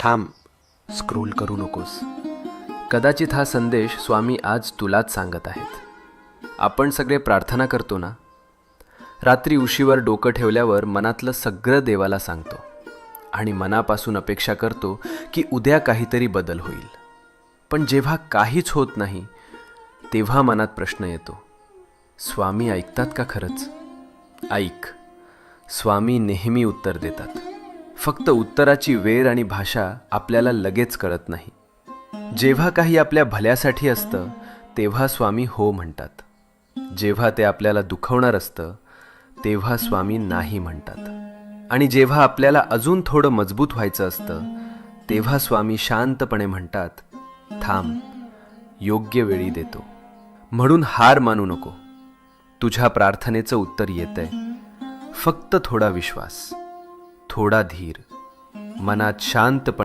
थांब, स्क्रोल करू नकोस. कदाचित हा संदेश स्वामी आज तुलाच सांगत आहेत. आपण सगळे प्रार्थना करतो ना, रात्री उशीवर डोकं ठेवल्यावर मनातलं सगळं देवाला सांगतो आणि मनापासून अपेक्षा करतो की उद्या काहीतरी बदल होईल. पण जेव्हा काहीच होत नाही तेव्हा मनात प्रश्न येतो, स्वामी ऐकतात का खरंच? ऐक, स्वामी नेहमी उत्तर देतात. फक्त उत्तराची वेळ आणि भाषा आपल्याला लगेच कळत नाही. जेव्हा काही आपल्या भल्यासाठी असतं तेव्हा स्वामी हो म्हणतात. जेव्हा ते आपल्याला दुखवणार असतं तेव्हा स्वामी नाही म्हणतात. आणि जेव्हा आपल्याला अजून थोडं मजबूत व्हायचं असतं तेव्हा स्वामी शांतपणे म्हणतात, थांब, योग्य वेळी देतो. म्हणून हार मानू नको. तुझ्या प्रार्थनेचं उत्तर येतंय. फक्त थोडा विश्वास, थोडा धीर, मनात शांतपणे